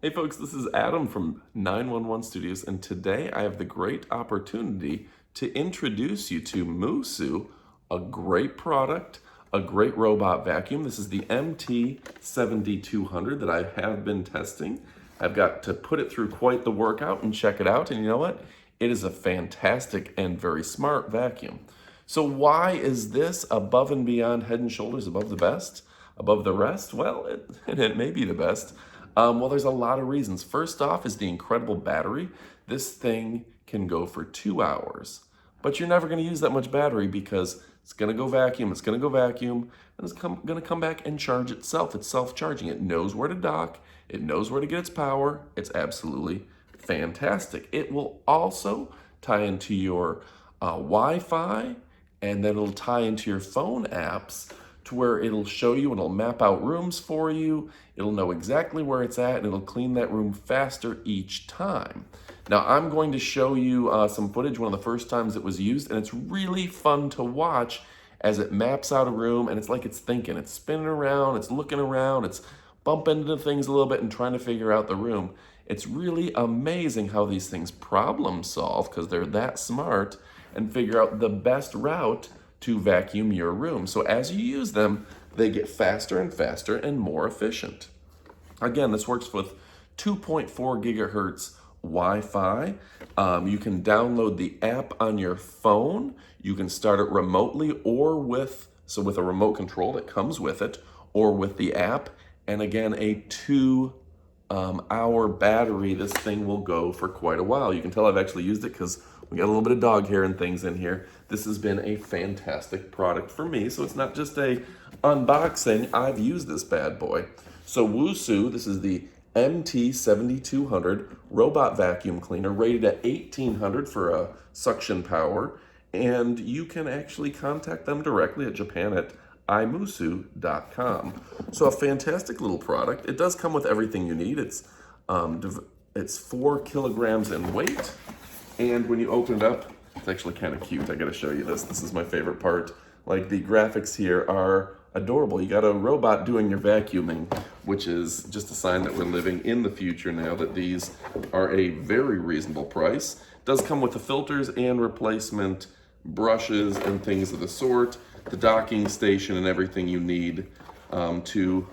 Hey folks, this is Adam from 911 Studios, and today I have the great opportunity to introduce you to MOOSOO, a great product, a great robot vacuum. This is the MT7200 that I have been testing. I've got to put it through quite the workout and check it out, and you know what? It is a fantastic and very smart vacuum. So why is this above and beyond, head and shoulders above the best, above the rest? Well, it may be the best. Well, there's a lot of reasons. First off is the incredible battery. This thing can go for 2 hours, but you're never going to use that much battery because it's going to go vacuum, it's going to go vacuum, and it's going to come back and charge itself. It's self-charging. It knows where to dock. It knows where to get its power. It's absolutely fantastic. It will also tie into your Wi-Fi, and then it'll tie into your phone apps to where it'll show you and it'll map out rooms for you. It'll know exactly where it's at and it'll clean that room faster each time. Now I'm going to show you some footage, one of the first times it was used, and it's really fun to watch as it maps out a room, and it's like it's thinking, it's spinning around, it's looking around, it's bumping into things a little bit and trying to figure out the room. It's really amazing how these things problem solve because they're that smart and figure out the best route to vacuum your room. So as you use them, they get faster and faster and more efficient. Again, this works with 2.4 gigahertz Wi-Fi. You can download the app on your phone. You can start it remotely or with a remote control that comes with it, or with the app. And again, a 2-hour battery. This thing will go for quite a while. You can tell I've actually used it because we got a little bit of dog hair and things in here. This has been a fantastic product for me. So it's not just a unboxing. I've used this bad boy. So MOOSOO, this is the MT7200 robot vacuum cleaner, rated at 1800 for a suction power. And you can actually contact them directly at Japan at iMOOSOO.com. So a fantastic little product. It does come with everything you need. It's 4 kilograms in weight. And when you open it up, it's actually kind of cute. I gotta show you this. This is my favorite part. Like, the graphics here are adorable. You got a robot doing your vacuuming, which is just a sign that we're living in the future now, that these are a very reasonable price. It does come with the filters and replacement brushes and things of the sort, the docking station and everything you need to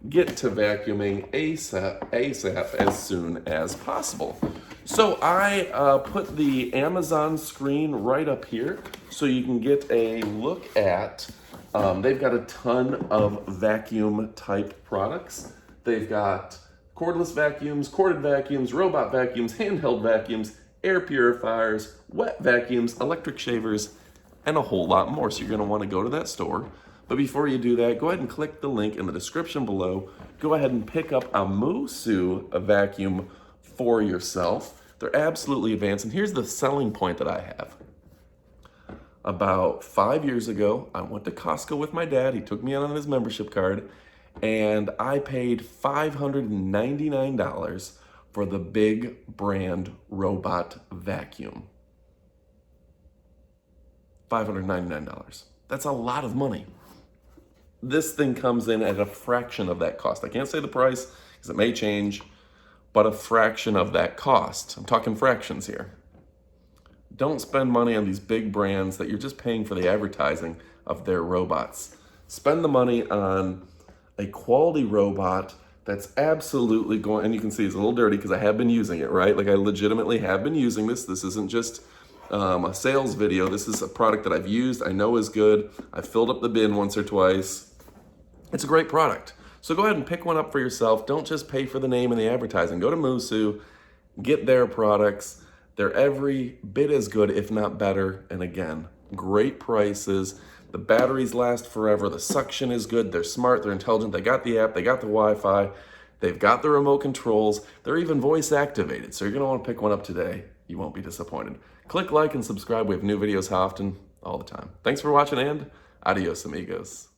get to vacuuming ASAP as soon as possible. So I put the Amazon screen right up here so you can get a look at, they've got a ton of vacuum type products. They've got cordless vacuums, corded vacuums, robot vacuums, handheld vacuums, air purifiers, wet vacuums, electric shavers, and a whole lot more. So you're gonna wanna go to that store. But before you do that, go ahead and click the link in the description below. Go ahead and pick up a MOOSOO vacuum for yourself. They're absolutely advanced. And here's the selling point that I have. About 5 years ago, I went to Costco with my dad. He took me on his membership card, and I paid $599 for the big brand robot vacuum. $599. That's a lot of money. This thing comes in at a fraction of that cost. I can't say the price because it may change, but a fraction of that cost. I'm talking fractions here. Don't spend money on these big brands that you're just paying for the advertising of their robots. Spend the money on a quality robot that's absolutely going, and you can see it's a little dirty because I have been using it, right? Like, I legitimately have been using this. This isn't just a sales video. This is a product that I've used, I know is good. I've filled up the bin once or twice. It's a great product. So go ahead and pick one up for yourself. Don't just pay for the name and the advertising. Go to MOOSOO, get their products. They're every bit as good, if not better. And again, great prices. The batteries last forever. The suction is good. They're smart. They're intelligent. They got the app. They got the Wi-Fi. They've got the remote controls. They're even voice activated. So you're going to want to pick one up today. You won't be disappointed. Click like and subscribe. We have new videos how often? All the time. Thanks for watching, and adios, amigos.